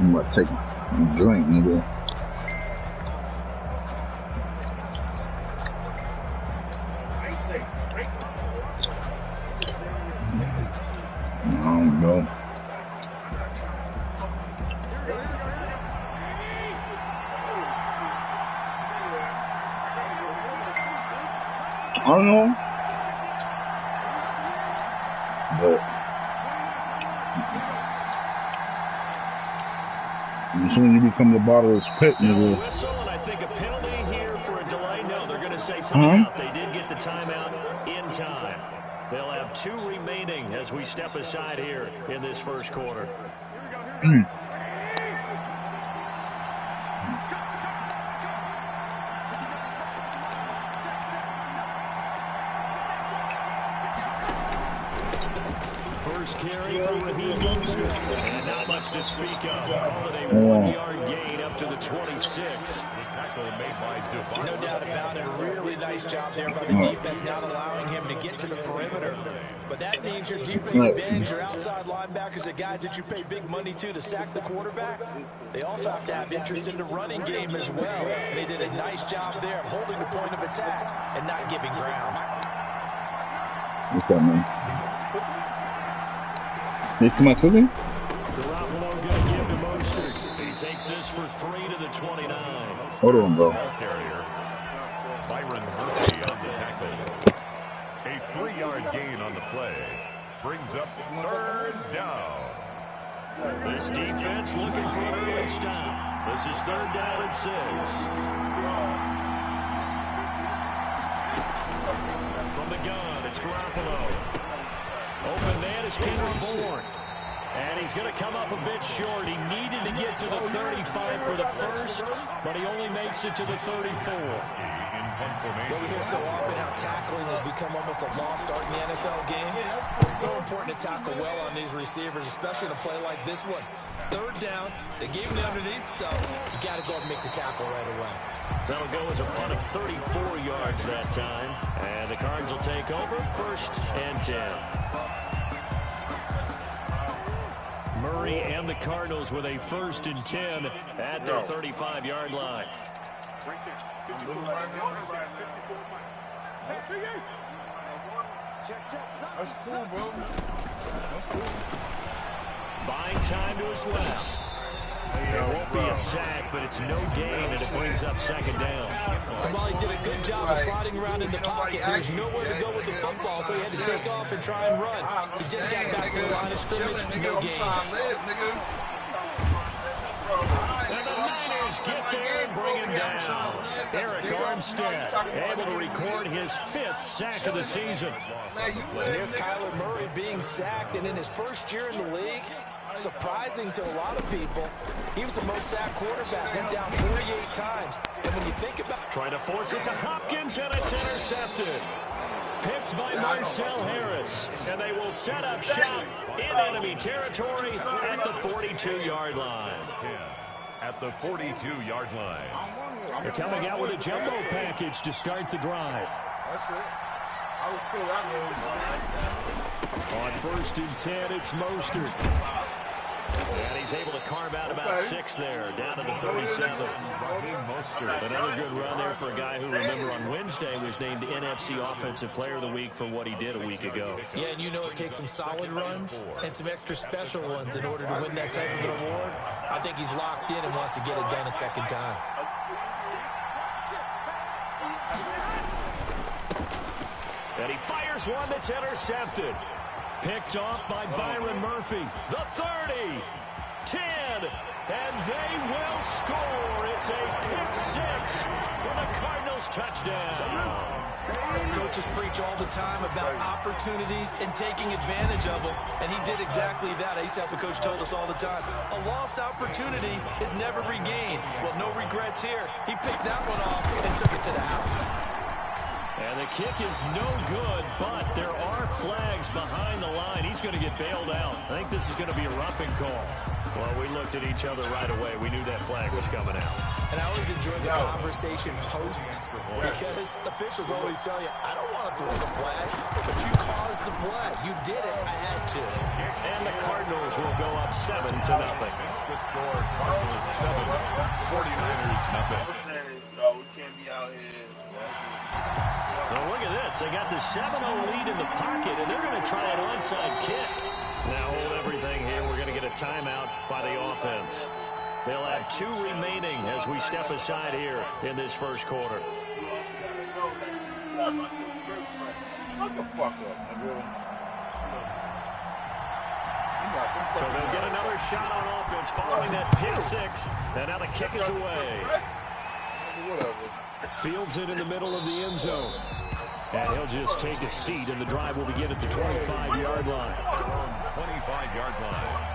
I'm about to take a drink, nigga. I don't know. I don't know. But as soon as you become the bottomless pit, nigga. Whistle, and I think a penalty here for a delay. No, they're going to say timeout. They did get the timeout in time. They'll have 2 remaining as we step aside here in this first quarter. First carry for Raheem Mostert. And not much to speak of. Call it a 1-yard gain up to the 26. No doubt about it. Really nice job there by the defense, not allowing him to get to the perimeter. But that means your defensive ends, your outside linebackers, the guys that you pay big money to sack the quarterback, they also have to have interest in the running game as well. And they did a nice job there of holding the point of attack and not giving ground. What's up, man? You see my cooking? Garoppolo going to give to Mostert. He takes this for 3 to the 29. Hold on, bro. Carrier. Byron Murphy on the tackle. A 3-yard gain on the play. Brings up 3rd down. This defense looking for an early stop. This is 3rd down and 6. From the gun, it's Garoppolo. Open man is Kendrick Bourne. And he's going to come up a bit short. He needed to get to the 35 for the first, but he only makes it to the 34. Well, we hear so often how tackling has become almost a lost art in the NFL game. It's so important to tackle well on these receivers, especially in a play like this one. 3rd down, they gave him the underneath stuff. You got to go and make the tackle right away. That'll go as a punt of 34 yards that time. And the Cards will take over 1st and 10. Murray and the Cardinals with a 1st and 10 at their 35-yard line. That's cool, bro. That's cool. Buying time to his left. It won't be a sack, but it's no gain, and it brings up 2nd down. And while he did a good job of sliding around in the pocket, there's nowhere to go with the football, so he had to take off and try and run. He just got back to the line of scrimmage, no gain. And the Niners get there and bring him down. Eric Armstead able to record his 5th sack of the season. And there's Kyler Murray being sacked, and in his first year in the league, surprising to a lot of people, he was the most sacked quarterback, went down 48 times. And when you think about trying to force it to Hopkins, and it's intercepted. Picked by Marcel Harris, and they will set up shop in enemy territory at the 42-yard line. At the 42-yard line. They're coming out with a jumbo package to start the drive. That's it. I was cool. On 1st and 10, it's Mostert. And he's able to carve out about 6 there, down to the 37. Another good run there for a guy who, remember, on Wednesday was named NFC Offensive Player of the Week for what he did a week ago. Yeah, and you know it takes some solid runs and some extra special ones in order to win that type of an award. I think he's locked in and wants to get it done a 2nd time. And he fires one that's intercepted. Picked off by Byron Murphy. The 30, 10, and they will score. It's a pick 6 for the Cardinals touchdown. Coaches preach all the time about opportunities and taking advantage of them, and he did exactly that. I used to have a coach told us all the time, a lost opportunity is never regained. Well, no regrets here. He picked that one off and took it to the house. And the kick is no good, but there are flags behind the line. He's going to get bailed out. I think this is going to be a roughing call. Well, we looked at each other right away. We knew that flag was coming out. And I always enjoy the conversation post, because officials always tell you, I don't want to throw the flag, but you caused the play. You did it. I had too. And the Cardinals will go up 7-0. That's the score. Cardinals 7, 49ers nothing. No, we can't be out here. Well, look at this. They got the 7-0 lead in the pocket, and they're going to try an onside kick. Now hold everything here. We're going to get a timeout by the offense. They'll have 2 remaining as we step aside here in this first quarter. Shut the fuck up, Andrew. So they'll get another shot on offense following that pick 6. And now the kick is away. Whatever. Fields it in the middle of the end zone. And he'll just take a seat, and the drive will begin at the 25-yard line. 25-yard line.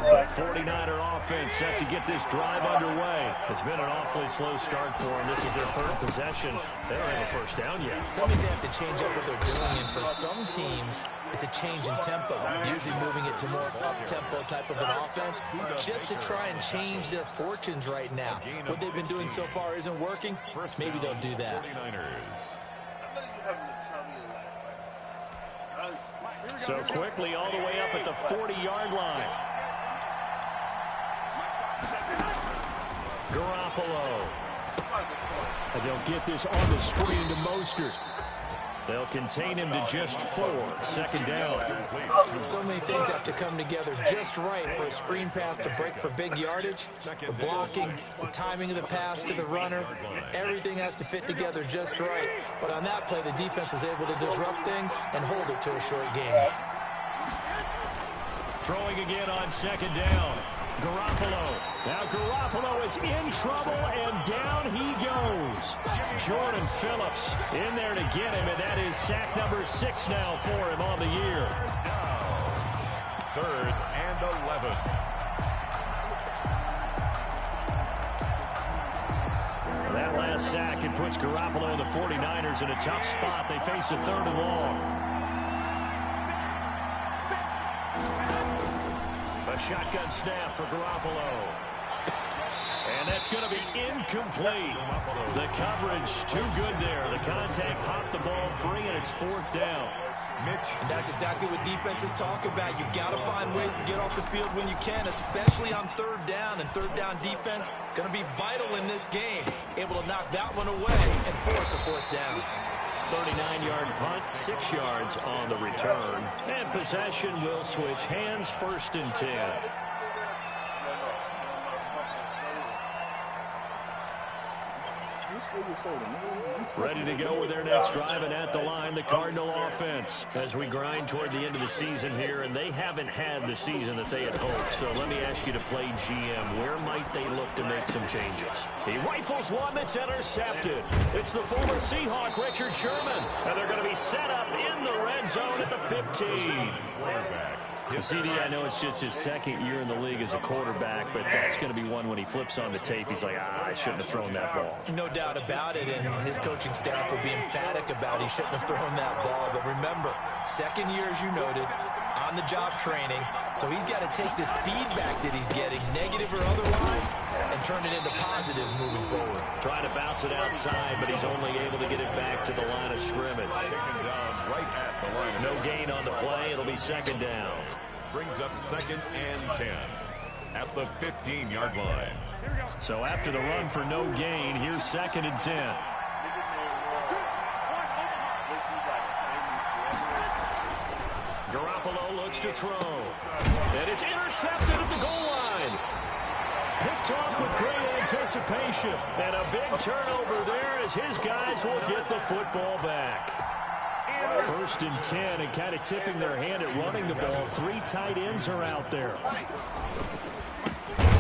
The 49er offense set to get this drive underway. It's been an awfully slow start for them. This is their 3rd possession. They don't have a first down yet. That means they have to change up what they're doing, and for some teams, it's a change in tempo, usually moving it to more up-tempo type of an offense, just to try and change their fortunes right now. What they've been doing so far isn't working. Maybe they'll do that. So quickly all the way up at the 40-yard line. Garoppolo. And they'll get this on the screen to Mostert. They'll contain him to just 4. 2nd down. So many things have to come together just right for a screen pass to break for big yardage. The blocking, the timing of the pass to the runner, everything has to fit together just right. But on that play, the defense was able to disrupt things and hold it to a short game. Throwing again on 2nd down. Garoppolo. Now Garoppolo is in trouble, and down he goes. Jordan Phillips in there to get him, and that is sack number 6 now for him on the year. Down. 3rd and 11. That last sack, it puts Garoppolo and the 49ers in a tough spot. They face a 3rd and long. A shotgun snap for Garoppolo. And that's going to be incomplete. The coverage too good there. The contact popped the ball free, and it's 4th down. And that's exactly what defenses talk about. You've got to find ways to get off the field when you can, especially on 3rd down. And 3rd down defense going to be vital in this game. Able to knock that one away and force a 4th down. 39-yard punt, 6 yards on the return. And possession will switch hands, 1st and 10. Ready to go with their next drive, and at the line, the Cardinal offense. As we grind toward the end of the season here, and they haven't had the season that they had hoped. So let me ask you to play GM. Where might they look to make some changes? He rifles one that's intercepted. It's the former Seahawk, Richard Sherman. And they're going to be set up in the red zone at the 15. CD, I know it's just his 2nd year in the league as a quarterback, but that's going to be one when he flips on the tape. He's like, I shouldn't have thrown that ball. No doubt about it, and his coaching staff will be emphatic about he shouldn't have thrown that ball. But remember, 2nd year, as you noted, on-the-job training, so he's got to take this feedback that he's getting, negative or otherwise, and turn it into positives moving forward. Trying to bounce it outside, but he's only able to get it back to the line of scrimmage. Taken down right at the line. No gain on the play. It'll be 2nd down. Brings up 2nd and 10 at the 15-yard line. So after the run for no gain, here's 2nd and 10. Garoppolo looks to throw. And it's intercepted at the goal line. Picked off with great anticipation. And a big turnover there as his guys will get the football back. 1st and 10, and kind of tipping their hand at running the ball. 3 tight ends are out there.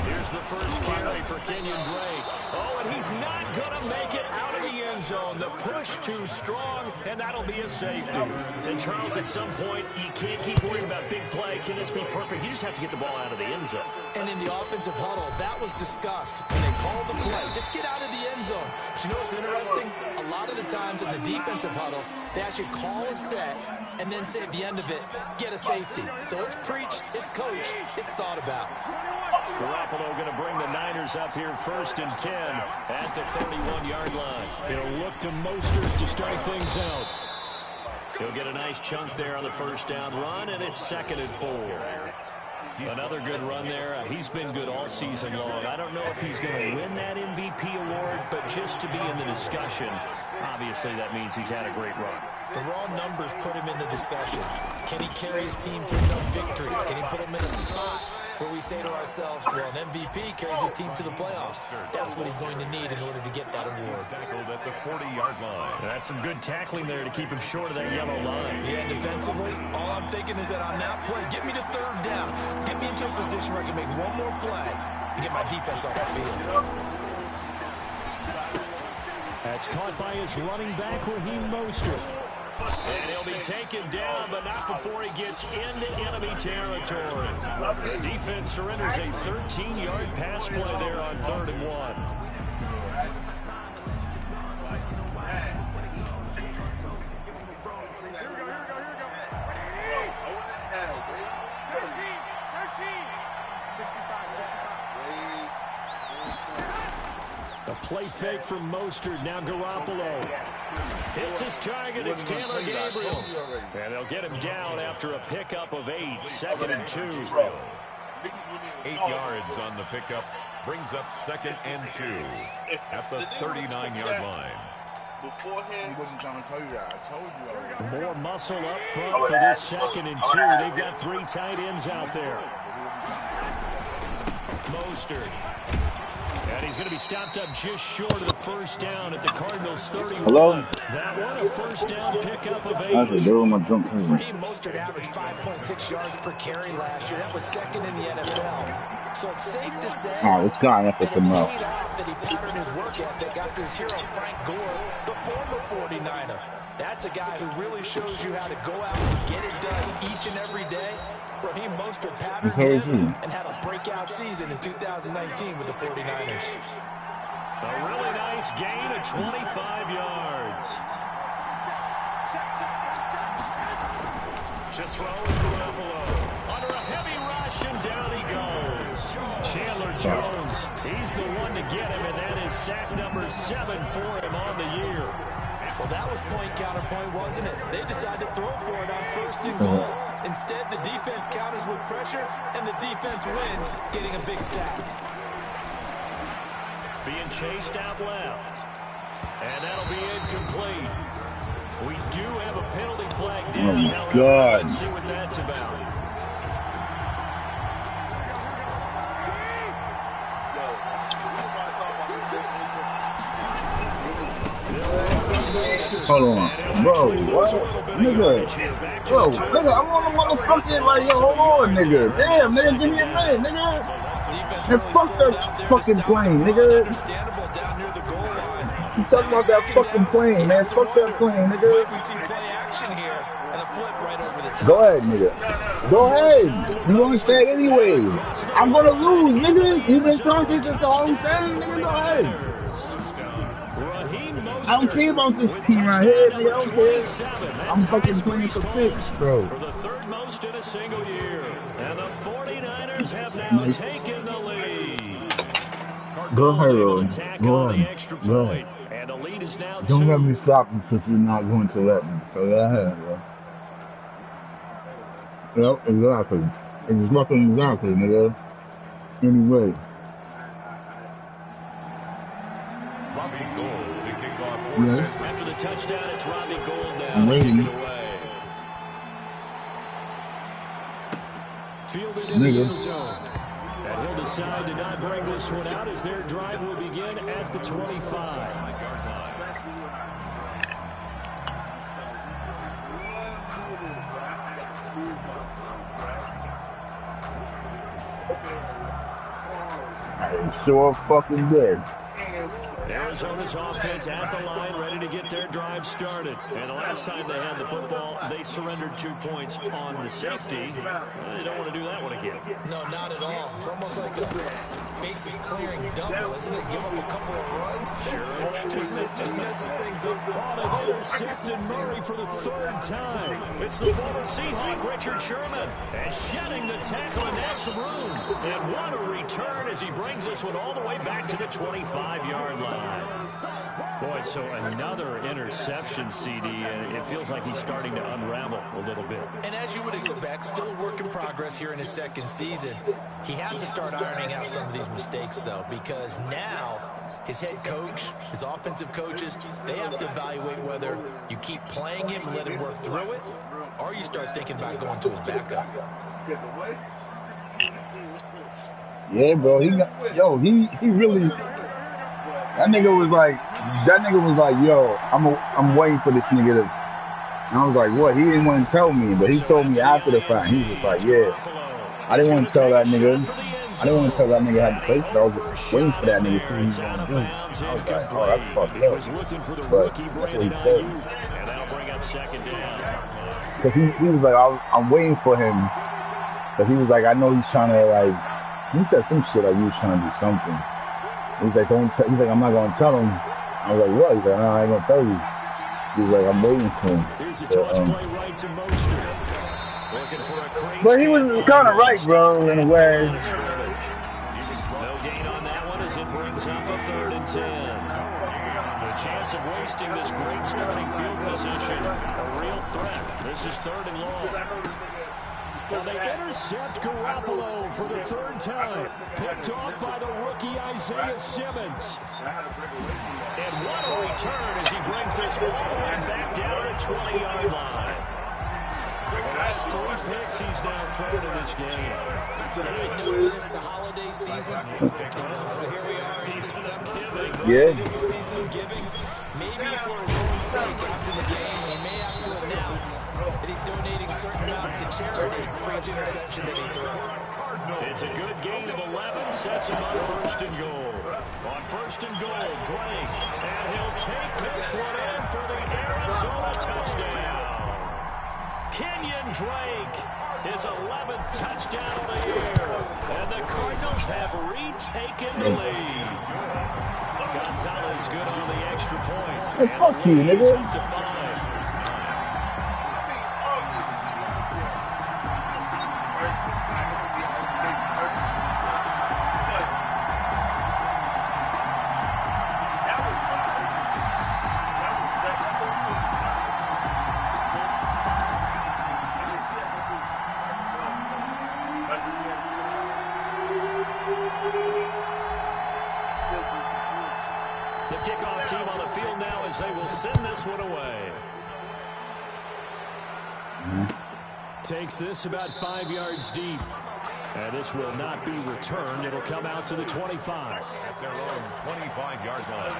Here's the first carry for Kenyon Drake. Oh, and he's not going to make it out of the end zone. The push too strong, and that'll be a safety. And Charles, at some point, you can't keep worrying about big play. Can this be perfect? You just have to get the ball out of the end zone. And in the offensive huddle, that was discussed when they called the play. Just get out of the end zone. But you know what's interesting? A lot of the times in the defensive huddle, they actually call a set and then say at the end of it, get a safety. So it's preached, it's coached, it's thought about. Garoppolo going to bring the Niners up here 1st and 10 at the 31-yard line. He'll look to Mostert to start things out. He'll get a nice chunk there on the 1st down run, and it's 2nd and 4. Another good run there. He's been good all season long. I don't know if he's going to win that MVP award, but just to be in the discussion, obviously that means he's had a great run. The raw numbers put him in the discussion. Can he carry his team to enough victories? Can he put them in a spot where we say to ourselves, well, an MVP carries his team to the playoffs. That's what he's going to need in order to get that award. Tackled at the 40-yard line. That's some good tackling there to keep him short of that yellow line. Yeah, defensively, all I'm thinking is that on that play, get me to 3rd down. Get me into a position where I can make one more play to get my defense off the field. That's caught by his running back, Raheem Mostert. And he'll be taken down, but not before he gets into enemy territory. Defense surrenders a 13-yard pass play there on 3rd and 1. A play fake from Mostert. Now Garoppolo hits his target. It's Taylor Gabriel. And they'll get him down after a pickup of 8. 2nd and 2. 8 yards on the pickup. Brings up 2nd and 2 at the 39-yard line. Beforehand, he wasn't trying to tell you that. I told you already. More muscle up front for this 2nd and 2. They've got 3 tight ends out there. Mostert. And he's going to be stopped up just short of the 1st down at the Cardinals' 31. Hello? That one a 1st down pickup of 8. Raheem Mostert averaged 5.6 yards per carry last year. That was 2nd in the NFL. So it's safe to say this guy has to that it come paid out. off that he patterned his work ethic after his hero Frank Gore, the former 49er. That's a guy who really shows you how to go out and get it done each and every day. Raheem Mostert patterned him and had a breakout season in 2019 with the 49ers. A really nice gain of 25 yards. To throw is Garoppolo. Under a heavy rush, and down he goes. Chandler Jones, he's the one to get him, and that is sack number 7 for him on the year. Well, that was point counterpoint, wasn't it? They decided to throw for it on 1st and goal. Instead, the defense counters with pressure, and the defense wins, getting a big sack. Being chased out left. And that'll be incomplete. We do have a penalty flag down. Oh, my However, God. let's see what that's about. Hold on. Bro, what? Nigga. Bro, nigga, I'm on the motherfucking, like, yo, hold on, nigga. Damn, nigga, give me a minute, nigga. And fuck that fucking plane, nigga. You talking about that fucking plane, man. Fuck that plane, nigga. We see play action here, and a flip right over the top. Go ahead, nigga. Go ahead. You gonna say it anyway. I'm gonna lose, nigga. You been talking since the whole thing, nigga. Go ahead. I don't care about this team right here, nigga. I don't care. I'm fucking playing for 6, bro. For the 3rd most in a single year. And the 49ers have now taken the lead. Go ahead, Rowan. Go ahead. Go ahead. And the lead is now 2. Don't let me stop you because you're not going to let me. So go ahead, bro. Yep, exactly. Exactly, nigga. Anyway. Robbie Gould to kick off. Yes. After the touchdown, it's Robbie Gould now. I'm waiting. Take it away. Fielded in the end zone. And he'll decide to not bring this one out as their drive will begin at the 25. I sure fucking did. Arizona's offense at the line, ready to get their drive started. And the last time they had the football, they surrendered 2 points on the safety. Well, they don't want to do that one again. No, not at all. It's almost like a bases clearing double, isn't it? Give up a couple of runs. Sure. Just messes things up. Oh, they've intercepted Murray for the 3rd time. It's the former Seahawk, Richard Sherman, and shedding the tackle, and that's some room. And what a return as he brings this one all the way back to the 25-yard line. Boy, so another interception, CD, and it feels like he's starting to unravel a little bit. And as you would expect, still a work in progress here in his 2nd season. He has to start ironing out some of these mistakes, though, because now his head coach, his offensive coaches, they have to evaluate whether you keep playing him and let him work through it, or you start thinking about going to his backup. Yeah, bro. He really. That nigga was like, yo, I'm waiting for this nigga to. And I was like, what? He didn't want to tell me, but he told me after the fact. He was just like, yeah. I didn't want to tell that nigga. I didn't want to tell that nigga had the place, but I was just waiting for that nigga to see what he was going to do. I was like, oh, that's fucked up. But that's what he said. And that'll bring up 2nd down. Because he was like, I'm waiting for him. Because he was like, I know he's trying to, like, he said some shit like he was trying to do something. He's like, he's like, I'm not going to tell him. I was like, what? He's like, no, I ain't going to tell you. He was like, I'm waiting for him. But he was kind of right, bro, in a way. No gain on that one as it brings up a 3rd and 10. The chance of wasting this great starting field position, a real threat. This is 3rd and long. Well, they intercept Garoppolo for the 3rd time. Picked off by the rookie Isaiah Simmons. And what a return as he brings this all the way back down to the 20-yard line. That's 3 picks he's now thrown in this game. And I know this, the holiday season, because here we are in December. Yeah. This is the season of giving. Maybe for his own sake after the game, he may have to announce that he's donating certain amounts to charity for each interception that he throws. It's a good gain of 11, sets him on 1st and goal. On 1st and goal, Drake, and he'll take this one in for the Arizona touchdown. Kenyon Drake, his 11th touchdown of the year, and the Cardinals have retaken the lead. Gonzalez good on the extra point. Hey, fuck you, nigga. Up to 5. The kickoff team on the field now as they will send this one away. Takes this about 5 yards deep. And this will not be returned. It'll come out to the 25. At their own 25-yard line.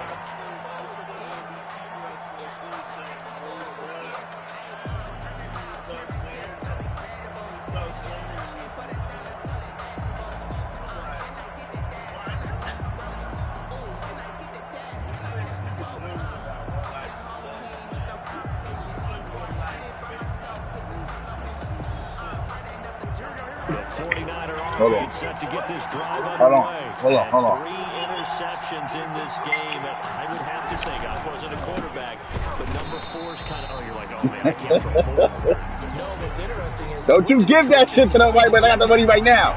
The 49er offense set to get this drive underway. Hold on. 3 interceptions in this game. I would have to think, I wasn't a quarterback, but number 4's kind of, oh, you're like, oh, man, I can't throw 4. No, what's interesting is... Don't you give that shit to nobody, but I got the money right now.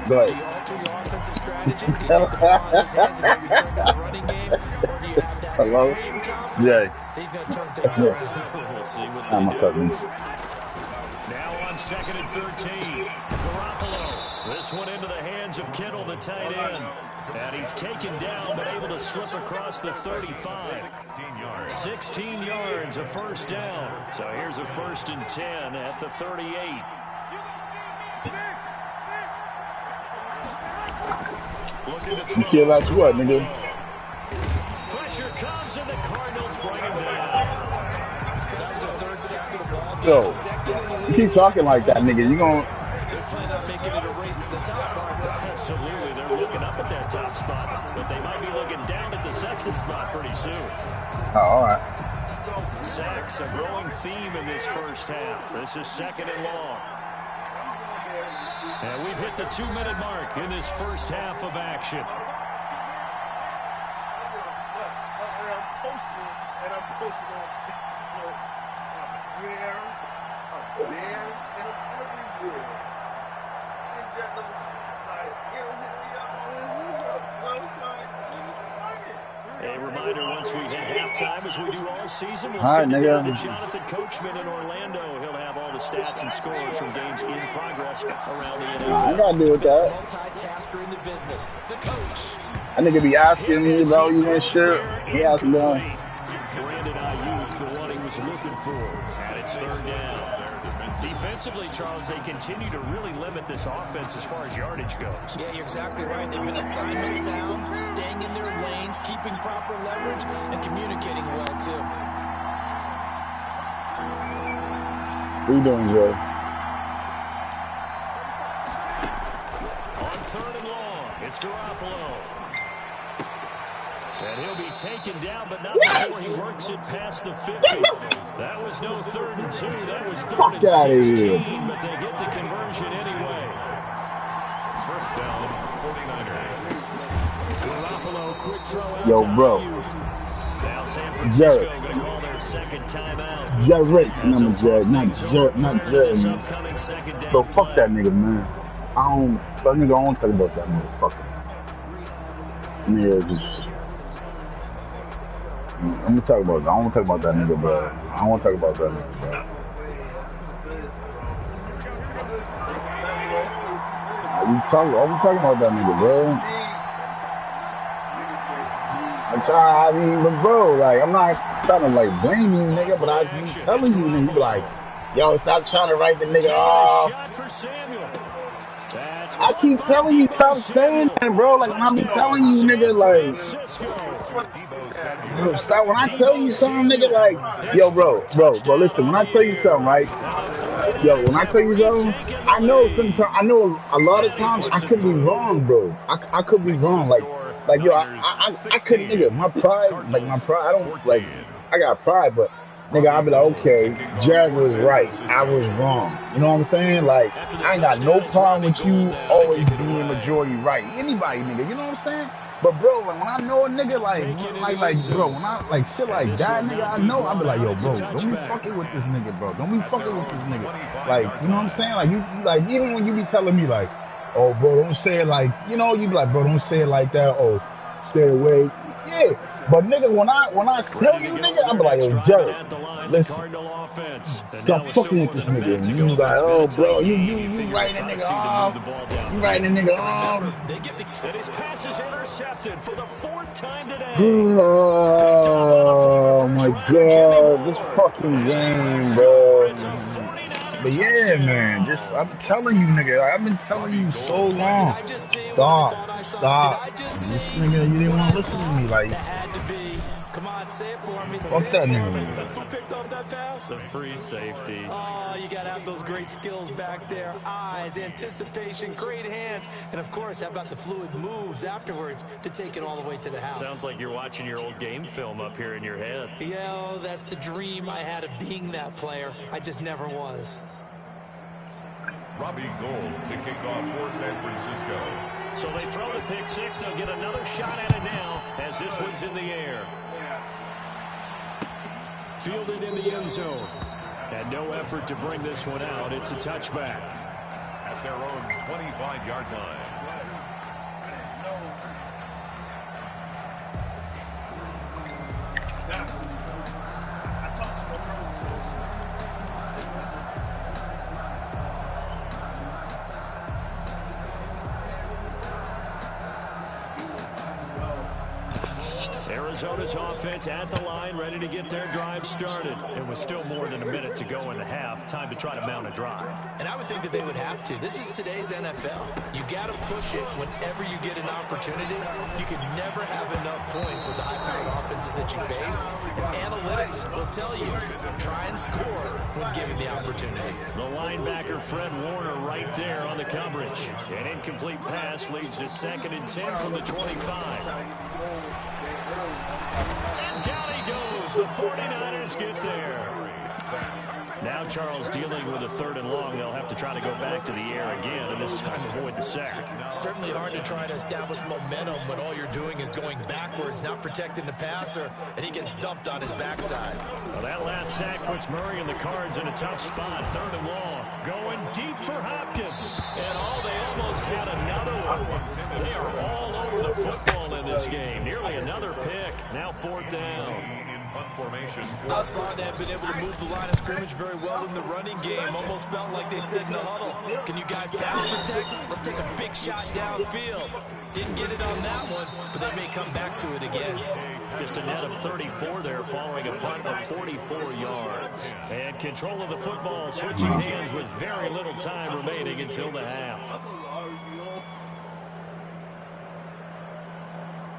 Go ahead. Do you alter your offensive strategy? Do you take the ball in his hands and maybe turn to the running game? Or do you have that supreme confidence? Yeah. He's going to turn things around. We'll see what I'm they a do. cousin. Now on 2nd and 13. Garoppolo. This one into the hands of Kittle, the tight end. And he's taken down, but able to slip across the 35. 16 yards, a 1st down. So here's a 1st and 10 at the 38. Looking to throw. You care less what, nigga? Pressure comes, and the Cardinals bring him down. That was a 3rd sack of the ball. Yo, you keep talking like that, nigga. You gon' They're planning on making it a race to the top, aren't they? Absolutely. They're looking up at that top spot, but they might be looking down at the second spot pretty soon. Oh, all right. Sacks, a growing theme in this first half. This is 2nd and long. And we've hit the 2-minute mark in this first half of action. A reminder, once we hit halftime, as we do all season, we'll send it down to Jonathan Coachman in Orlando. He'll have all the stats and scores from games in progress around the NFL. I gotta do with that. Multitasker in the business, the coach. I nigga be asking me about you and shit. He asked me. Brandon Ayuk, the one he was looking for. And it's 3rd down. Defensively, Charles, they continue to really limit this offense as far as yardage goes. Yeah, you're exactly right. They've been assignment sound, staying in their lanes, keeping proper leverage, and communicating well, too. What you doing, Joe? On 3rd and long, it's Garoppolo. And he'll be taken down, but not before he works it past the 50. That was no 3rd and 2. That was 3rd and 16, but they get the conversion anyway. First down, 49ers. Garoppolo, quick throw out. Yo, bro. Now San Francisco going to call their second timeout. Jared, not Jared, not Jared. Bro, fuck that nigga, man. That nigga, I don't talk about that motherfucker. Yeah, just. I'm gonna talk about. I don't want to talk about that nigga, bro. I don't want to talk about that nigga, bro. Are we talking about that nigga, bro? But bro, like, I'm not trying to like blame you, nigga, but I keep telling you, nigga, you be like, yo, stop trying to write the nigga off. I keep telling you, stop saying that, bro. Like, when I be telling you, nigga, like, stop. When I tell you something, nigga, like, yo, bro, listen. When I tell you something, right? Yo, when I tell you something, I know a lot of times I could be wrong, bro. I could be wrong, like, yo, I couldn't, nigga. My pride, I don't, like, I got pride, but. Nigga, I'll be like, okay, Jag was right. I was wrong. You know what I'm saying? Like, I ain't got no problem with you always being majority right. Anybody, nigga, you know what I'm saying? But, bro, like, when I know a nigga, like, bro, when I, like, shit like that, nigga, I know, I'll be like, yo, bro, don't be fucking with this nigga, bro. Don't be fucking with this nigga. Like, you know what I'm saying? Like, you like, even when you be telling me, like, oh, bro, don't say it like, you know, you be like, bro, don't say it like that. Oh, stay away. Yeah. But nigga, when I tell you, nigga, I'm like, yo, Jared, listen, stop fucking with this nigga. And you like, oh, bro, you writing a nigga off. You writing a nigga off. And his pass is intercepted for the 4th time today. Oh my God, this fucking game, bro. But yeah, man, I'm telling you, nigga, I've been telling you so long. Stop. This nigga, you didn't want to listen to me, like. Come on, say it for me. Fuck that nigga. Who picked up that pass? The free safety. Oh, you got to have those great skills back there. Eyes, anticipation, great hands. And, of course, how about the fluid moves afterwards to take it all the way to the house? Sounds like you're watching your old game film up here in your head. Yeah, that's the dream I had of being that player. I just never was. Robbie Gould to kick off for San Francisco. So they throw the pick six. They'll get another shot at it now as this one's in the air. Fielded in the end zone. And no effort to bring this one out. It's a touchback. At their own 25-yard line. Arizona's offense at the line, ready to get their drive started. And with still more than a minute to go in the half, time to try to mount a drive. And I would think that they would have to. This is today's NFL. You got to push it whenever you get an opportunity. You can never have enough points with the high-powered offenses that you face. And analytics will tell you, try and score when given the opportunity. The linebacker, Fred Warner, right there on the coverage. An incomplete pass leads to 2nd and 10 from the 25. And down he goes. The 49ers get there. Now Charles dealing with a 3rd and long. They'll have to try to go back to the air again, and this time avoid the sack. Certainly hard to try to establish momentum when all you're doing is going backwards, not protecting the passer, and he gets dumped on his backside. Well, that last sack puts Murray and the Cards in a tough spot. 3rd and long. Going deep for Hopkins. And they almost had another one. They are all over the football in this game. Nearly another pick. Now 4th down. Thus far, they've been able to move the line of scrimmage very well in the running game. Almost felt like they said in the huddle, can you guys pass protect? Let's take a big shot downfield. Didn't get it on that one, but they may come back to it again. Just a net of 34 there following a punt of 44 yards. And control of the football switching hands with very little time remaining until the half.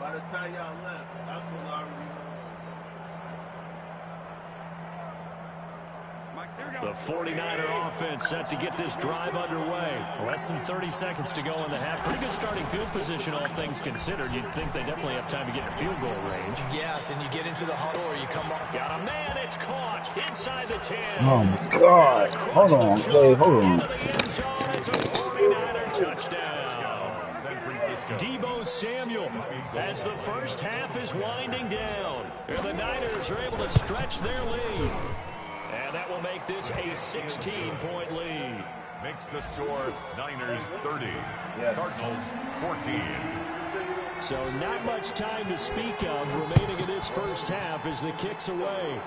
By the time y'all left, that's when I already. The 49er offense set to get this drive underway. Less than 30 seconds to go in the half. Pretty good starting field position, all things considered. You'd think they definitely have time to get in field goal range. Yes, and you get into the huddle or you come up. Got a man, it's caught inside the 10. Oh, my God. Hold on. Hey, hold on. It's a 49er touchdown. Deebo Samuel as the first half is winding down. And the Niners are able to stretch their lead. And that will make this a 16-point lead. Makes the score Niners 30, Cardinals 14. So not much time to speak of remaining in this first half as the kick's away.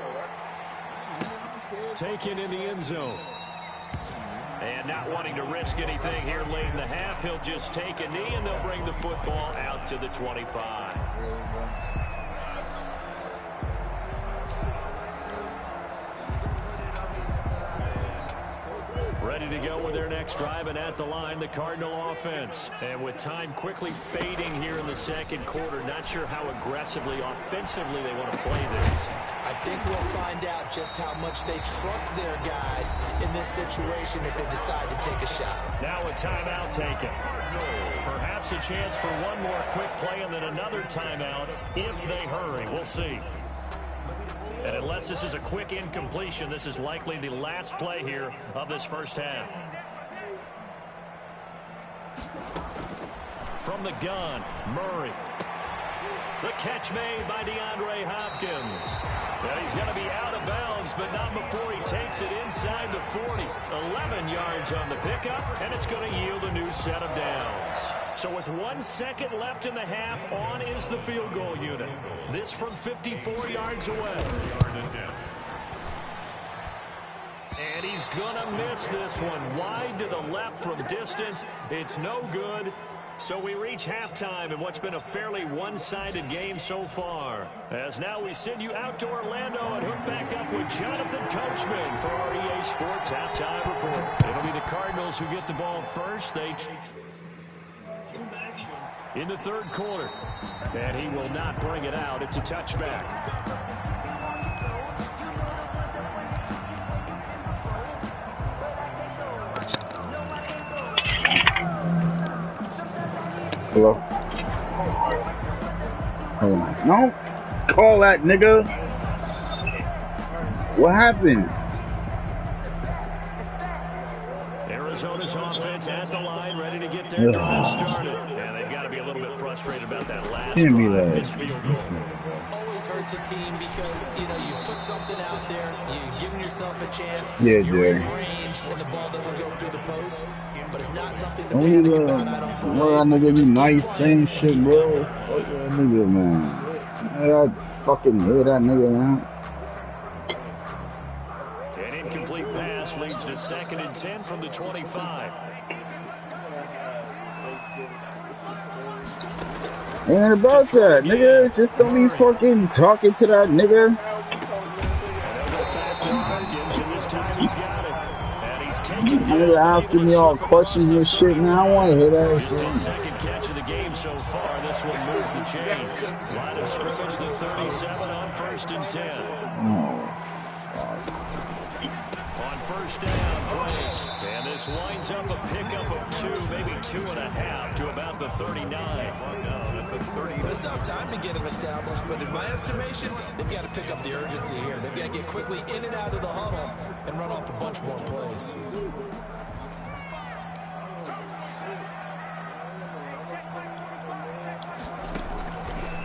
Taken in the end zone. And not wanting to risk anything here late in the half, he'll just take a knee and they'll bring the football out to the 25. Ready to go with their next drive, and at the line, the Cardinal offense. And with time quickly fading here in the second quarter, not sure how aggressively, offensively they want to play this. I think we'll find out just how much they trust their guys in this situation if they decide to take a shot. Now a timeout taken. Perhaps a chance for one more quick play and then another timeout if they hurry. We'll see. And unless this is a quick incompletion, this is likely the last play here of this first half. From the gun, Murray. The catch made by DeAndre Hopkins. And he's going to be out of bounds, but not before he takes it inside the 40. 11 yards on the pickup, and it's going to yield a new set of downs. So with 1 second left in the half, on is the field goal unit. This from 54 yards away. And he's going to miss this one. Wide to the left from distance. It's no good. So we reach halftime in what's been a fairly one-sided game so far. As now we send you out to Orlando and hook back up with Jonathan Coachman for our EA Sports Halftime Report. It'll be the Cardinals who get the ball first. They in the third quarter. And he will not bring it out. It's a touchback. Hello? Hold on. No! Call that nigga! What happened? Arizona's offense at the line, ready to get their drive started. And they've got to be a little bit frustrated about that last drive. This field goal. Always hurts a team because, you know, you put something out there, you're giving yourself a chance, yeah, you're in range, and the ball doesn't go through the post. But it's not something to panic about, I don't believe. Bro, that nigga be nice saying shit, bro. Fuck that nigga, man. I fucking hate that nigga, man. An incomplete pass leads to 2nd and 10 from the 25. Ain't about that, nigga. Just don't be fucking talking to that nigga. And they'll go back to Hopkins, and this time he's got it. And he's taken down. Nigga asking me all questions and shit, man. I want to hear that Just shit. his second catch of the game so far. This one moves the chains. Line of scrimmage, the 37 on 1st and 10. On 1st down, Drake. And this winds up a pickup of 2, maybe 2.5 to about the 39. It's tough time to get him established, but in my estimation, they've got to pick up the urgency here. They've got to get quickly in and out of the huddle and run off a bunch more plays.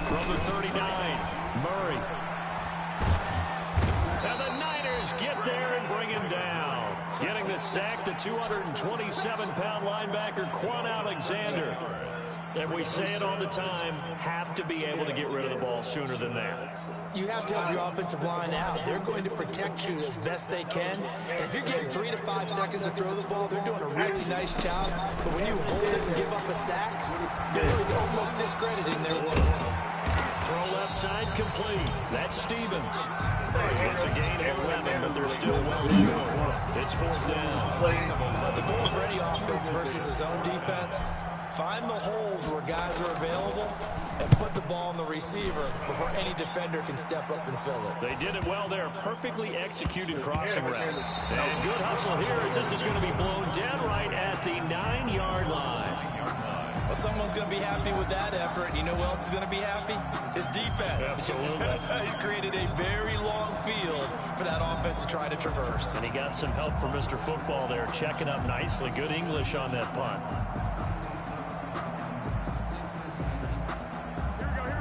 From the 39, Murray. And the Niners get there and bring him down. Getting the sack, the 227-pound linebacker, Quan Alexander. And we say it all the time, have to be able to get rid of the ball sooner than that. You have to help your offensive line out. They're going to protect you as best they can. And if you're getting 3 to 5 seconds to throw the ball, they're doing a really nice job. But when you hold it and give up a sack, you're really almost discrediting their work. Throw left side complete. That's Stevens. It's a gain of 11, but they're still well short. It's 4th down. The goal for any offense versus his own defense, find the holes where guys are available and put the ball on the receiver before any defender can step up and fill it. They did it well there. Perfectly executed crossing route. And good hustle here as this is going to be blown dead right at the 9-yard line. Well, someone's going to be happy with that effort. You know who else is going to be happy? His defense. Absolutely. He's created a very long field for that offense to try to traverse. And he got some help from Mr. Football there, checking up nicely. Good English on that punt.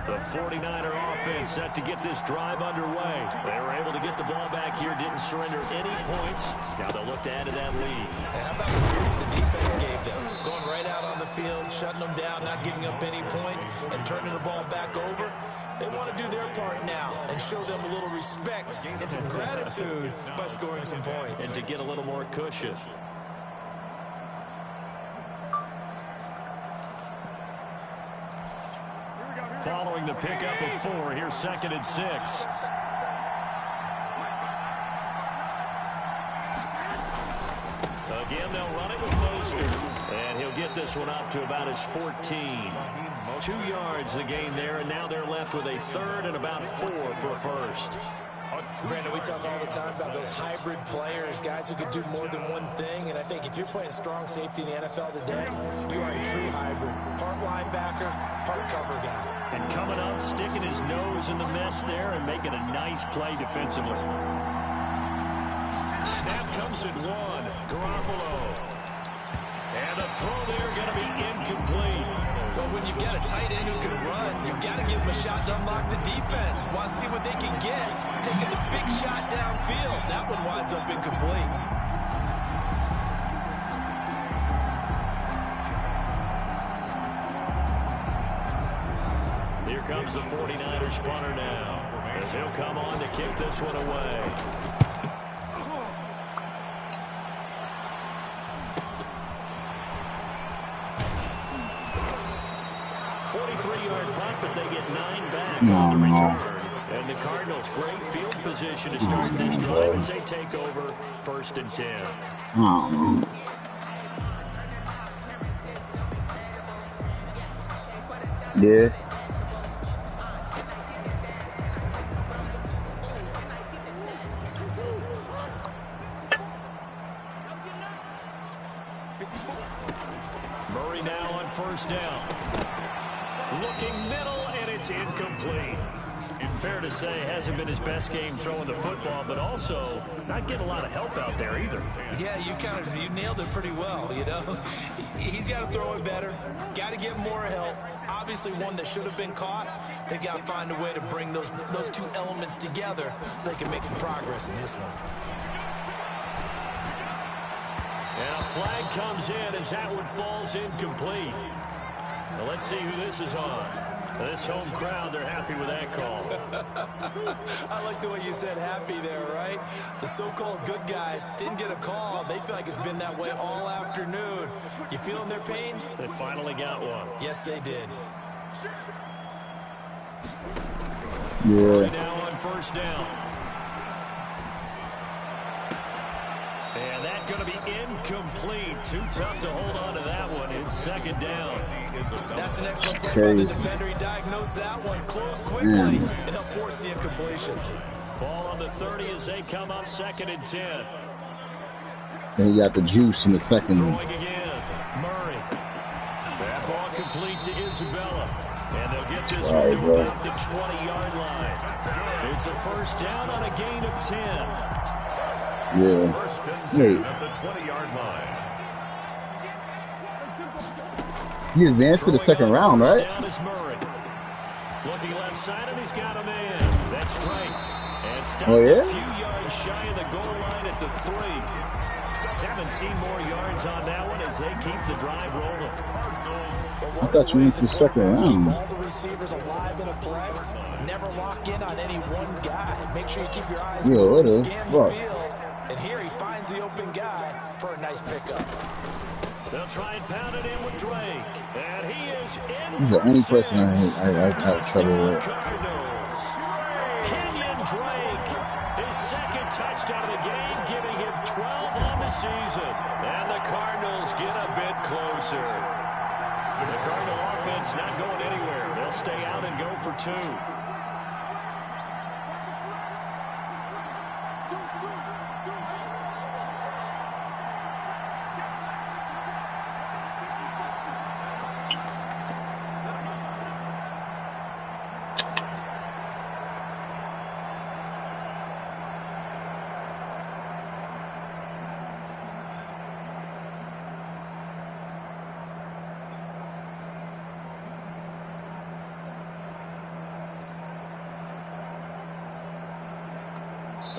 The 49er offense set to get this drive underway. They were able to get the ball back here, didn't surrender any points. Now they'll look to add to that lead. And how about the use the defense gave them? Going right out on the field, shutting them down, not giving up any points, and turning the ball back over. They want to do their part now and show them a little respect and some gratitude by scoring some points. And to get a little more cushion. Following the pickup of 4, here's 2nd and 6. Again, they'll run it with Mostert. And he'll get this one up to about his 14. 2 yards the gain there, and now they're left with a 3rd and about 4 for a first. Brandon, we talk all the time about those hybrid players, guys who can do more than one thing, and I think if you're playing strong safety in the NFL today, you are a true hybrid. Part linebacker, part cover guy. And coming up, sticking his nose in the mess there and making a nice play defensively. Snap comes at 1. Garoppolo. And the throw there going to be incomplete. Well, when you've got a tight end who can run, you've got to give him a shot to unlock the defense. Want to see what they can get, taking the big shot downfield. That one winds up incomplete. Here comes the 49ers punter now, as he'll come on to kick this one away. 43-yard punt, but they get 9 back on the return. And the Cardinals, great field position to start this drive as they take over 1st and 10. Yeah. Murray now on 1st down. Looking middle, and it's incomplete. And fair to say, hasn't been his best game throwing the football, but also not getting a lot of help out there either. Yeah, you nailed it pretty well, you know. He's got to throw it better. Got to get more help. Obviously one that should have been caught. They've got to find a way to bring those 2 elements together so they can make some progress in this one. And a flag comes in as that one falls incomplete. Now let's see who this is on. This home crowd, they're happy with that call. I like the way you said happy there, right? The so-called good guys didn't get a call. They feel like it's been that way all afternoon. You feeling their pain? They finally got one. Yes, they did. Yeah. Now on first down. And that's going to be incomplete. Too tough to hold on to that one in second down. That's an excellent play by the defender. He diagnosed that one close quickly and helped force the incompletion. Ball on the 30 as they come up 2nd and 10. And he got the juice in the second. Throwing again. Murray. That ball complete to Isabella. And they'll get this one to about the 20-yard line. It's a first down on a gain of 10. Yeah. First and 10 at the 20-yard line. He advanced to the second round, right? Down is Murray. Looking left side, and he's got him in. That's straight. And stopped a few yards shy of the goal line at the 3. 17 more yards on that one as they keep the drive rolling. I thought you went to the second round. Keep all the receivers alive in a play. Never lock in on any one guy. Make sure you keep your eyes open, scan the field. And here he finds the open guy for a nice pickup. They'll try and pound it in with Drake. And he is in. He's the only person I have trouble with. Kenyon Drake, his second touchdown of the game, giving him 12 on the season. And the Cardinals get a bit closer. The Cardinal offense not going anywhere. They'll stay out and go for 2.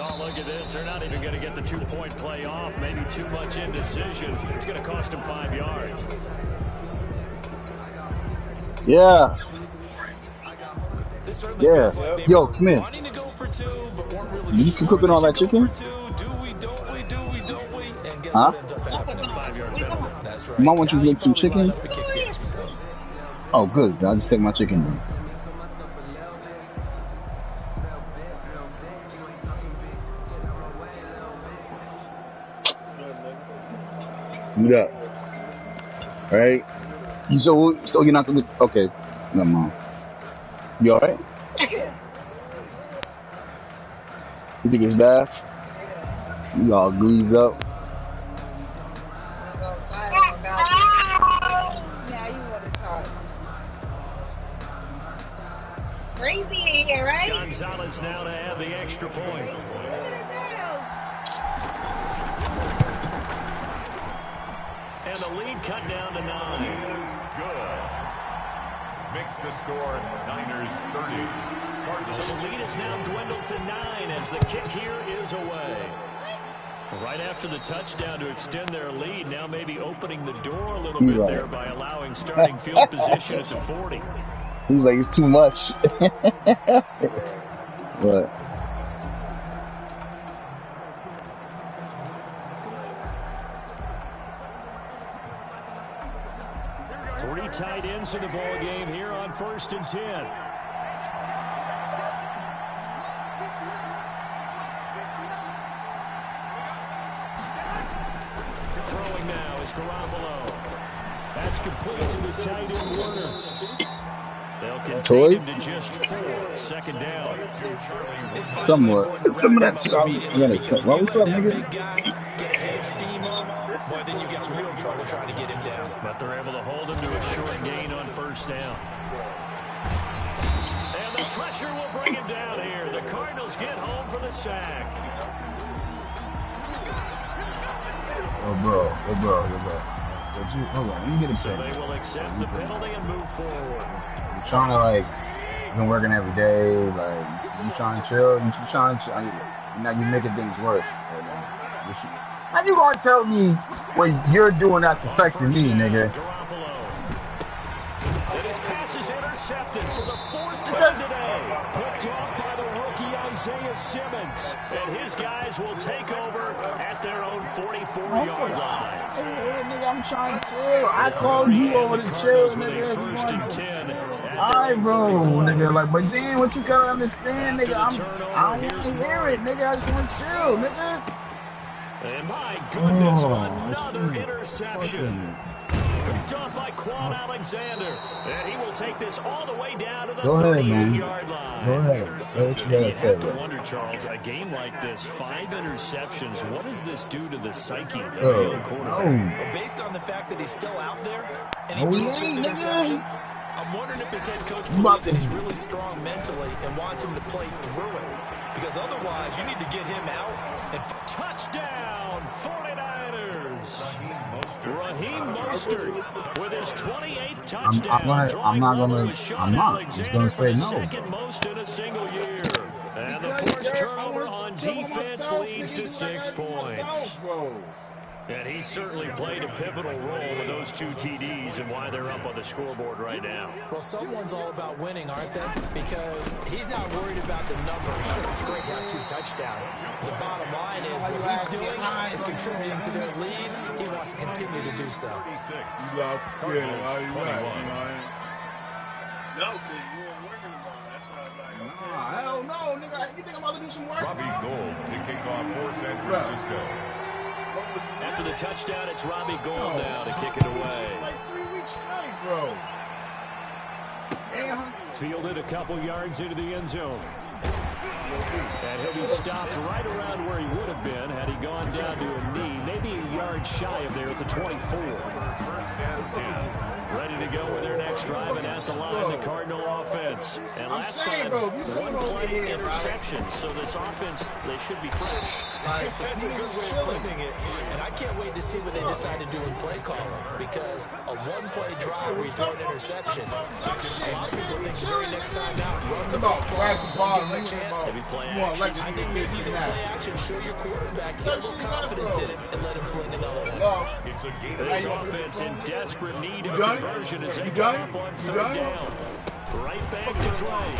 Oh, look at this. They're not even going to get the 2-point play off. Maybe too much indecision. It's going to cost them 5 yards. Yeah. Yeah. Yo, come here. You keep cooking all that chicken? Huh? Mom wants you to make some chicken? Oh, good. I'll just take my chicken then. Yeah. Right? So you're not gonna. Okay. No, Mom. You alright? You think it's bad? You all greased up. Now you want to talk. Crazy in here, right? Gonzalez now to add the extra point. And the lead cut down to 9. Good. Makes the score Niners 30. So the lead is now dwindled to 9 as the kick here is away. Right after the touchdown to extend their lead, now maybe opening the door a little bit there by allowing starting field position at the 40. He's like, it's too much. What? Three tight ends in the ball game here on 1st and 10. Throwing now is Garoppolo. That's complete to the tight end Warner. They'll contain him to just 4. 2nd down. Somewhat. Some of that shit. I gotta say, what's up, nigga? Get a head of steam on him, boy, then you got real trouble trying to get him down. But they're able to hold him to a short gain on 1st down. And the pressure will bring him down here. The Cardinals get home for the sack. Oh, bro. Hold on, let me get a So they will accept the penalty and move forward. You're trying to, like, you've been working every day, like, you trying to chill, now you're making things worse. How you gonna tell me what you're doing that's affecting me, nigga? And his pass is intercepted for the 4th time today. Picked off by the rookie Isaiah Simmons. And his guys will take over at their own 44-yard line. Hey, nigga, I'm trying to chill. I called you over to chill, nigga. 1st and 10 at out. Alright, bro, nigga. Like, but then what you gotta understand, nigga? I don't want to hear it, nigga. I just want to chill, nigga. And my goodness, another interception. Picked off by Quan Alexander. And he will take this all the way down to the 38-yard line. Go ahead. You have to wonder, Charles, a game like this, 5 interceptions, what does this do to the psyche of the young quarterback? Well, based on the fact that he's still out there and he threw an interception, I'm wondering if his head coach believes that he's really strong mentally and wants him to play through it. Because otherwise, you need to get him out. And touchdown, 49ers. Raheem Mostert with his 28th touchdown. I'm just gonna say no. Second most in a single year. And the forced turnover on defense leads to 6 points. And he certainly played a pivotal role with those 2 TDs and why they're up on the scoreboard right now. Well, someone's all about winning, aren't they? Because he's not worried about the numbers. Sure, it's great to have 2 touchdowns. The bottom line is what he's doing is contributing to their lead. He wants to continue to do so. No, because you weren't working about it. That's why I was like, Nah, hell no, nigga. You think I'm about to do some work? Robbie Gould to kick off for San Francisco. After the touchdown, it's Robbie Gould now to kick it away. Like 3 weeks straight, bro. Fielded a couple yards into the end zone. And he'll be stopped right around where he would have been had he gone down to a knee, maybe a yard shy of there at the 24. First and 10. Ready to go with their next drive, and at the line, the Cardinal offense. And last time, 1-play interception, so this offense, they should be fresh. That's a good way of putting it. And I can't wait to see what they decide to do in play calling, because a 1-play drive where you throw an interception, a lot of people think the very next time out, run the ball, don't give them a chance. Maybe play action. I think maybe you can play action, show your quarterback, get a little confidence in it, and let him fling another one. It's a game. This offense in desperate need of a conversion as they come up on 3rd down. Right back to Drake.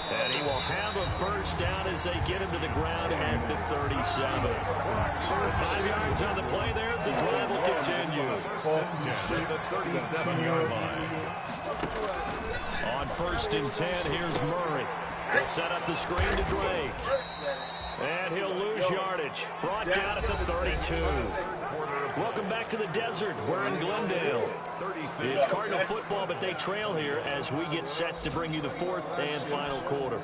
And he will have a first down as they get him to the ground at the 37. 5 yards on the play there as the drive will continue. The 37-yard line. On 1st and 10, here's Murray. He'll set up the screen to Drake. And he'll lose yardage. Brought down at the 32. Welcome back to the desert. We're in Glendale. It's Cardinal football, but they trail here as we get set to bring you the 4th and final quarter.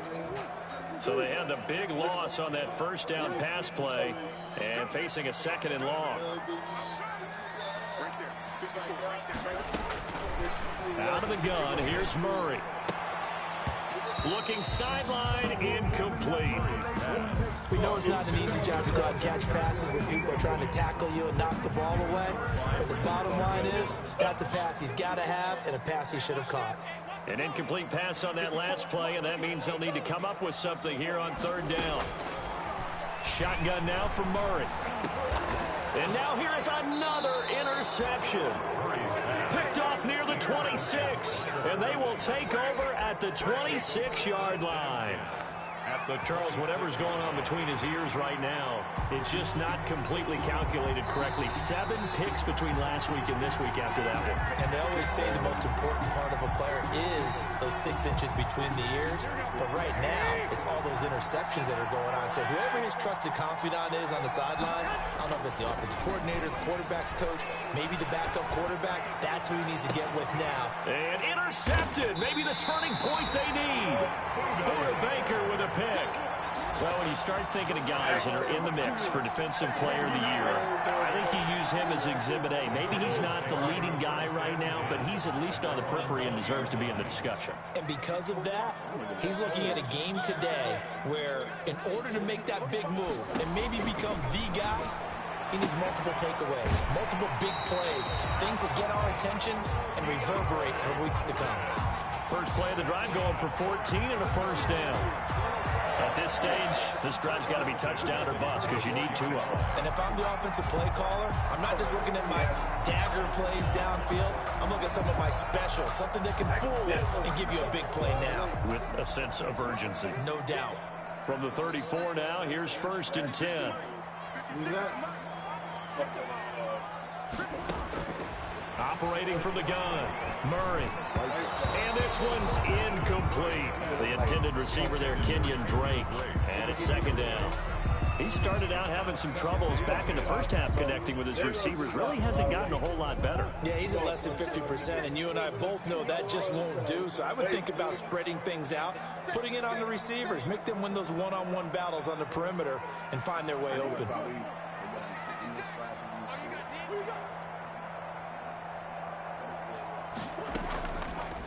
So they had the big loss on that first down pass play and facing a 2nd and long. Out of the gun, here's Murray. Looking sideline, incomplete. We know it's not an easy job to go out and catch passes when people are trying to tackle you and knock the ball away. But the bottom line is, that's a pass he's got to have and a pass he should have caught. An incomplete pass on that last play, and that means they'll need to come up with something here on 3rd down. Shotgun now for Murray. And now here is another interception. Picked off near the 26, and they will take over at the 26-yard line. Charles, whatever's going on between his ears right now, it's just not completely calculated correctly. 7 picks between last week and this week after that one. And they always say the most important part of a player is those 6 inches between the ears. But right now, it's all those interceptions that are going on. So whoever his trusted confidant is on the sidelines, I don't know if it's the offensive coordinator, the quarterback's coach, maybe the backup quarterback, that's who he needs to get with now. And intercepted, maybe the turning point they need. Buda Baker with a pick. Well, when you start thinking of guys that are in the mix for Defensive Player of the Year, I think you use him as Exhibit A. Maybe he's not the leading guy right now, but he's at least on the periphery and deserves to be in the discussion. And because of that, he's looking at a game today where in order to make that big move and maybe become the guy, he needs multiple takeaways, multiple big plays, things that get our attention and reverberate for weeks to come. First play of the drive going for 14 and a first down. At this stage, this drive's got to be touchdown or bust because you need 2 of them. And if I'm the offensive play caller, I'm not just looking at my dagger plays downfield. I'm looking at some of my specials, something that can fool and give you a big play now. With a sense of urgency. No doubt. From the 34 now, here's 1st and 10. Operating from the gun, Murray. And this one's incomplete. The intended receiver there, Kenyon Drake. And it's second down. He started out having some troubles back in the first half connecting with his receivers. Really hasn't gotten a whole lot better. Yeah, he's at less than 50%, and you and I both know that just won't do. So I would think about spreading things out, putting it on the receivers, make them win those one-on-one battles on the perimeter and find their way open.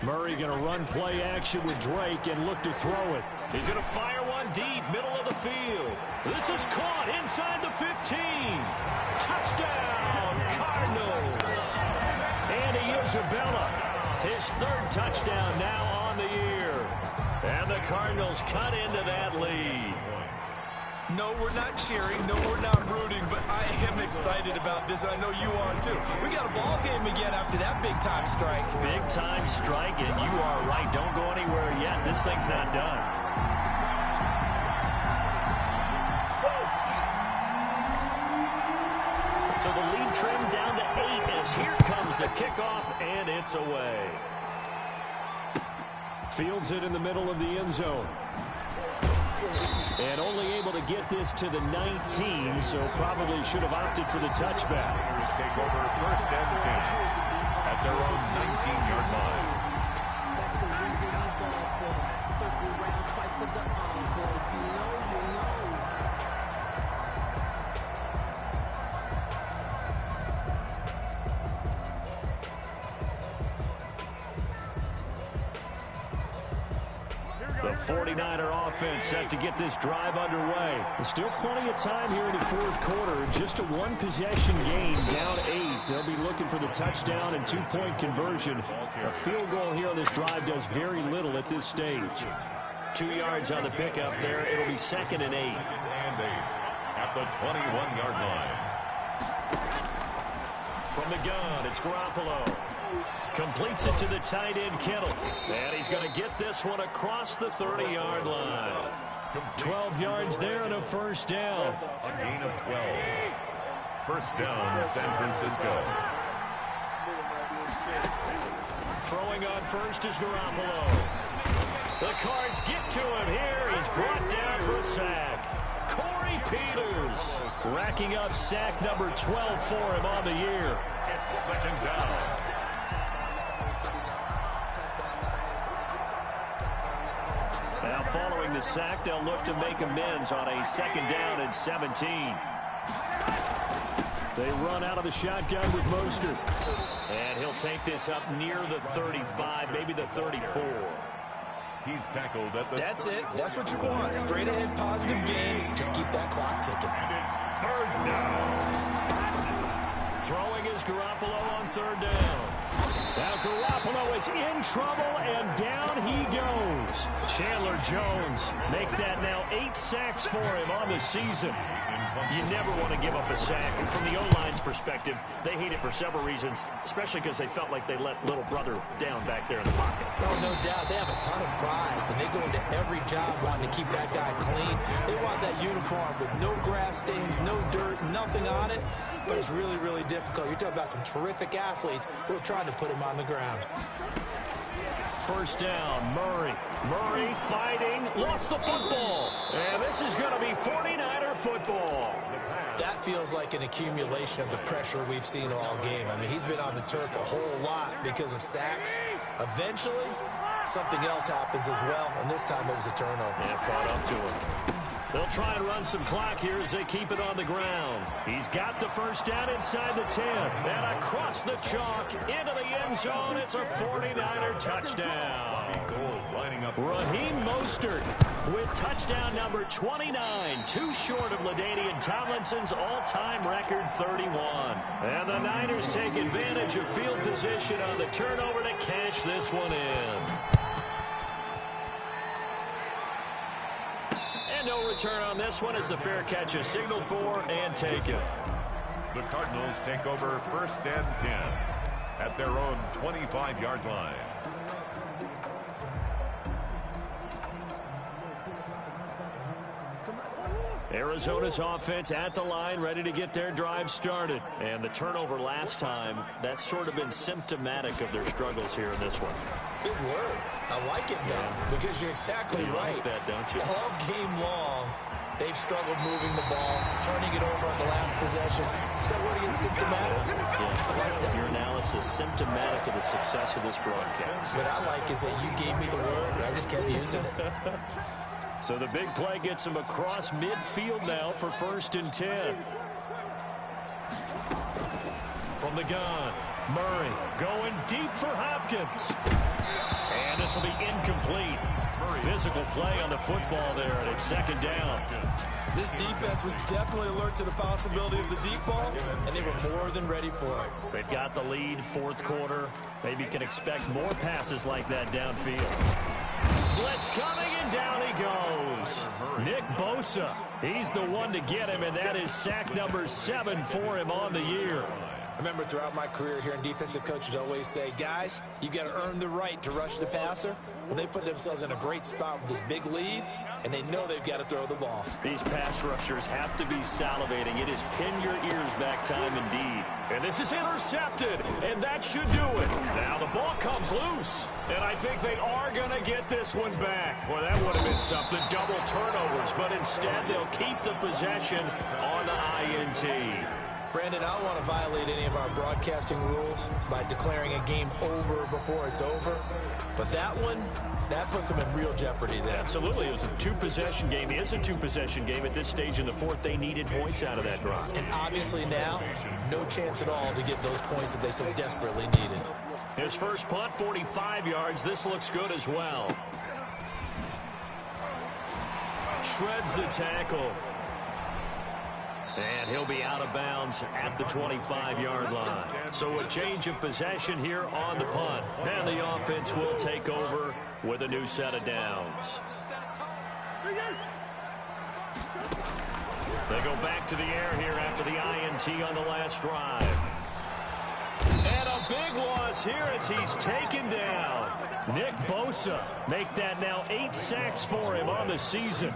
Murray going to run play action with Drake and look to throw it. He's going to fire one deep, middle of the field. This is caught inside the 15. Touchdown, Cardinals. Andy Isabella, his third touchdown now on the year. And the Cardinals cut into that lead. No, we're not cheering. No, we're not rooting, but I am excited about this. I know you are, too. We got a ball game again after that big-time strike. Big-time strike, and you are right. Don't go anywhere yet. This thing's not done. So the lead trimmed down to 8 as here comes the kickoff, and it's away. Fields it in the middle of the end zone. And only able to get this to the 19, so probably should have opted for the touchback. Tigers take over first and 10 at their own 19-yard line. That's the reason I'm going for it. Circle round twice for the encore. If you know, you know. The 49er offense set to get this drive underway. There's still plenty of time here in the fourth quarter. Just a one-possession game, down 8. They'll be looking for the touchdown and two-point conversion. A field goal here on this drive does very little at this stage. 2 yards on the pickup there. It'll be second and 8. And 8 at the 21-yard line. From the gun, it's Garoppolo. Completes it to the tight end, Kittle. And he's going to get this one across the 30-yard line. 12 yards there and a first down. A gain of 12. First down, San Francisco. Throwing on first is Garoppolo. The Cards get to him here. He's brought down for a sack. Corey Peters racking up sack number 12 for him on the year. It's second down. Now following the sack, they'll look to make amends on a second down and 17. They run out of the shotgun with Mostert. And he'll take this up near the 35, maybe the 34. He's tackled at the... That's it. That's what you want. Straight ahead, positive gain. Just keep that clock ticking. And it's third down. Throwing is Garoppolo on third down. Now Garoppolo is in trouble, and down he goes. Chandler Jones make that now 8 sacks for him on the season. You never want to give up a sack. And from the O-line's perspective, they hate it for several reasons, especially because they felt like they let little brother down back there in the pocket. Oh, no doubt. They have a ton of pride, and they go into every job wanting to keep that guy clean. They want that uniform with no grass stains, no dirt, nothing on it. But it's really, really difficult. You're talking about some terrific athletes who are trying to put him on the ground. First down, Murray. Murray fighting, lost the football. And this is going to be 49er football. That feels like an accumulation of the pressure we've seen all game. I mean, he's been on the turf a whole lot because of sacks. Eventually, something else happens as well, and this time it was a turnover. And caught up to him. They'll try and run some clock here as they keep it on the ground. He's got the first down inside the 10. And across the chalk into the end zone. It's a 49er touchdown. Raheem Mostert with touchdown number 29. Too short of LaDainian Tomlinson's all-time record 31. And the Niners take advantage of field position on the turnover to cash this one in. No return on this one as the fair catch is signaled for and taken. The Cardinals take over first and 10 at their own 25-yard line. Arizona's offense at the line, ready to get their drive started. And the turnover last time, that's sort of been symptomatic of their struggles here in this one. Big word. I like it, though, because you're exactly right. Like that, don't you? All game long, they've struggled moving the ball, turning it over on the last possession. Is that what it's symptomatic? Yeah, I like that. Your analysis symptomatic of the success of this broadcast. What I like is that you gave me the word, and I just kept using it. So the big play gets him across midfield now for 1st and 10. From the gun, Murray going deep for Hopkins. And this will be incomplete. Physical play on the football there, and it's 2nd down. This defense was definitely alert to the possibility of the deep ball, and they were more than ready for it. They've got the lead, 4th quarter. Maybe can expect more passes like that downfield. Blitz coming, and down he goes. Nick Bosa, he's the one to get him, and that is sack number 7 for him on the year. I remember throughout my career here in defensive coaches always say, guys, you got to earn the right to rush the passer. Well, they put themselves in a great spot with this big lead, and they know they've got to throw the ball. These pass rushers have to be salivating. It is pin your ears back time indeed. And this is intercepted, and that should do it. Now the ball comes loose, and I think they are going to get this one back. Boy, that would have been something, double turnovers, but instead they'll keep the possession on the INT. Brandon, I don't want to violate any of our broadcasting rules by declaring a game over before it's over. But that one, that puts them in real jeopardy there. Absolutely. It was a 2-possession game. It is a 2-possession game. At this stage in the 4th, they needed points out of that drive. And obviously now, no chance at all to get those points that they so desperately needed. His first punt, 45 yards. This looks good as well. Shreds the tackle. And he'll be out of bounds at the 25-yard line. So a change of possession here on the punt. And the offense will take over with a new set of downs. They go back to the air here after the INT on the last drive. And a big loss here as he's taken down. Nick Bosa make that now 8 sacks for him on the season.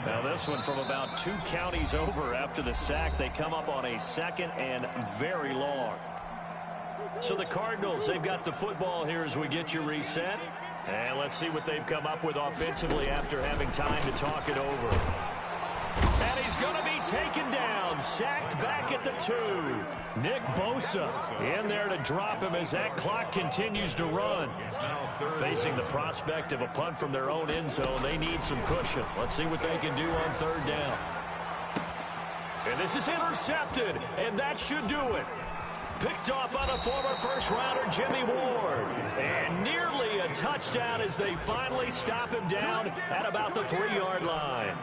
Now this one from about 2 counties over after the sack. They come up on a 2nd and very long. So the Cardinals, they've got the football here as we get you reset. And let's see what they've come up with offensively after having time to talk it over. And he's going to be taken down, sacked back at the 2. Nick Bosa in there to drop him as that clock continues to run. Facing the prospect of a punt from their own end zone, they need some cushion. Let's see what they can do on 3rd down. And this is intercepted, and that should do it. Picked off by the former first-rounder Jimmy Ward. And nearly a touchdown as they finally stop him down at about the 3-yard line.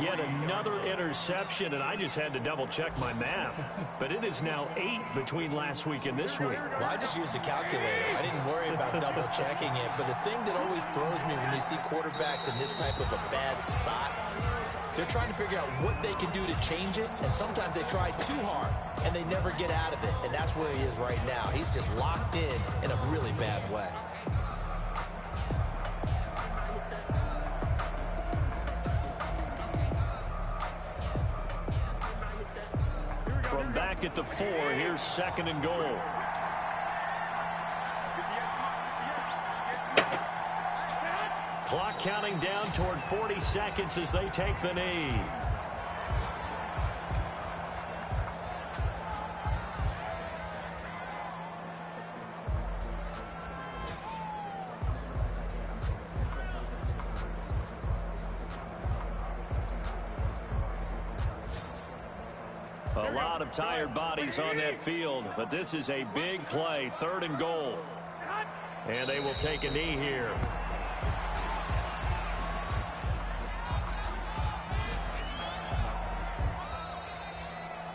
Yet another interception, and I just had to double-check my math. But it is now 8 between last week and this week. Well, I just used a calculator. I didn't worry about double-checking it. But the thing that always throws me when you see quarterbacks in this type of a bad spot, they're trying to figure out what they can do to change it, and sometimes they try too hard, and they never get out of it. And that's where he is right now. He's just locked in a really bad way. From back at the 4, here's 2nd and goal. Clock counting down toward 40 seconds as they take the knee. A lot of tired bodies on that field, but this is a big play, 3rd and goal. And they will take a knee here.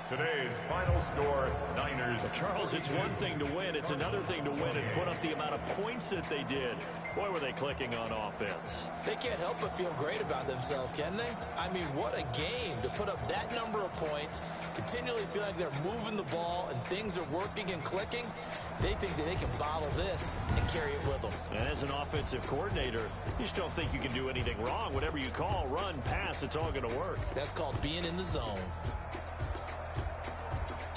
Today's final score, Niners. Charles, it's one thing to win. It's another thing to win and put up the amount of points that they did. Boy, were they clicking on offense. They can't help but feel great about themselves, can they? I mean, what a game to put up that number of points, continually feel like they're moving the ball and things are working and clicking. They think that they can bottle this and carry it with them. And as an offensive coordinator, you just don't think you can do anything wrong. Whatever you call, run, pass, it's all going to work. That's called being in the zone.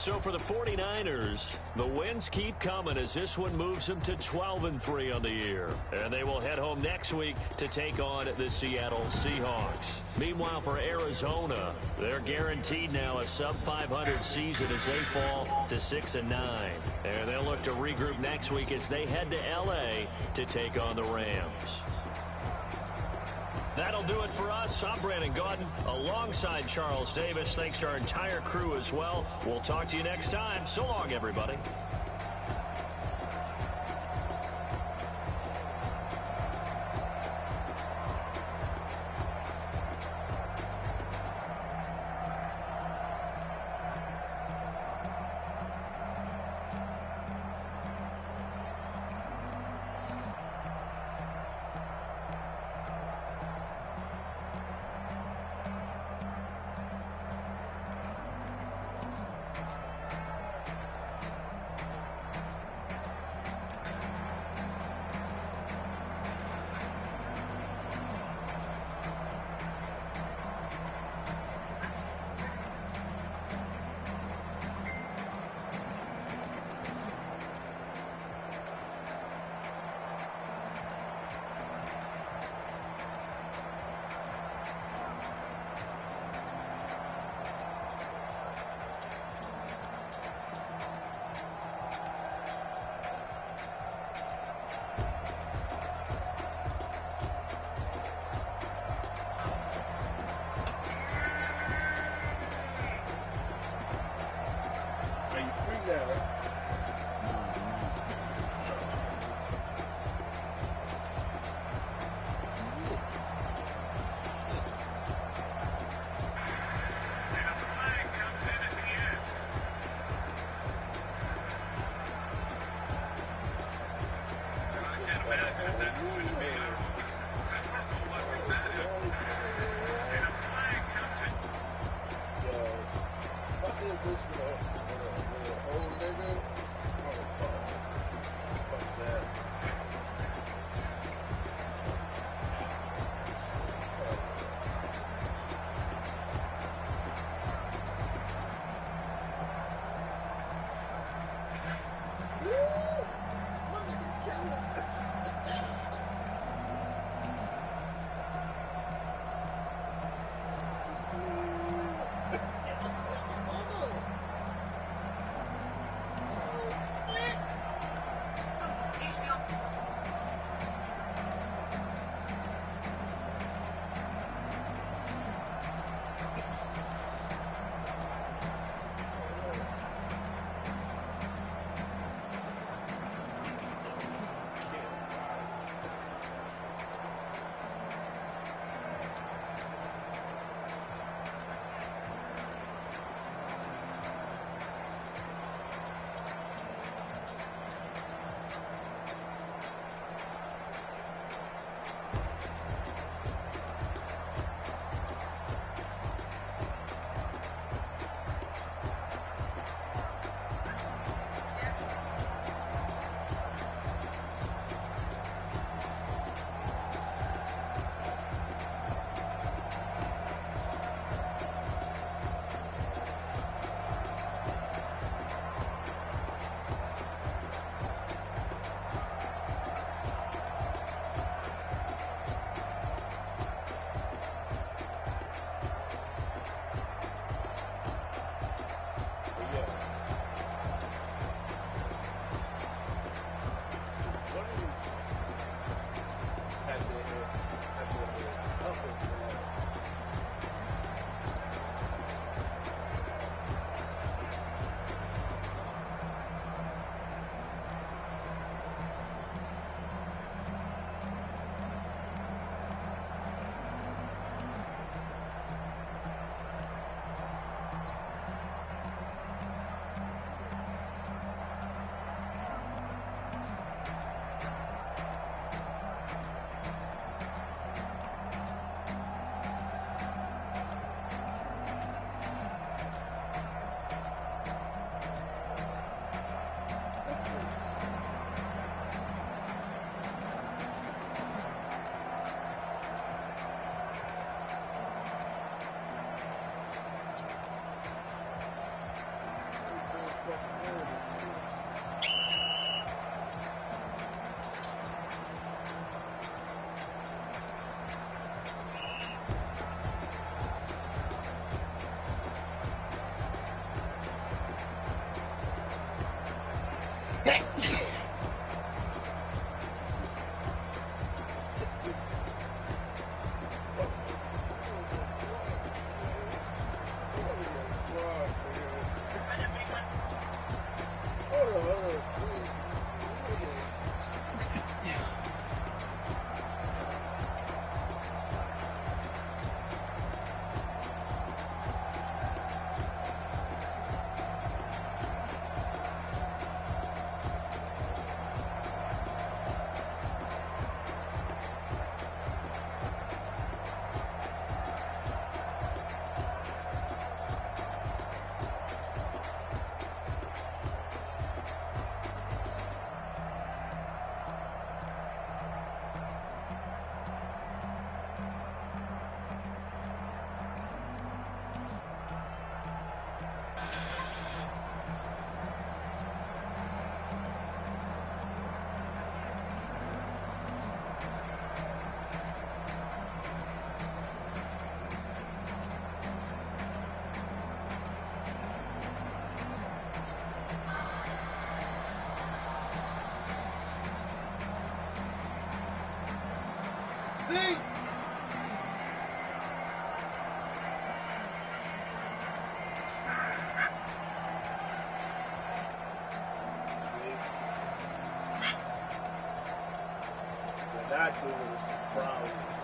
So for the 49ers, the wins keep coming as this one moves them to 12-3 on the year. And they will head home next week to take on the Seattle Seahawks. Meanwhile, for Arizona, they're guaranteed now a sub-500 season as they fall to 6-9. And they'll look to regroup next week as they head to L.A. to take on the Rams. That'll do it for us. I'm Brandon Gaudin alongside Charles Davis. Thanks to our entire crew as well. We'll talk to you next time. So long, everybody. See? That dude was proud.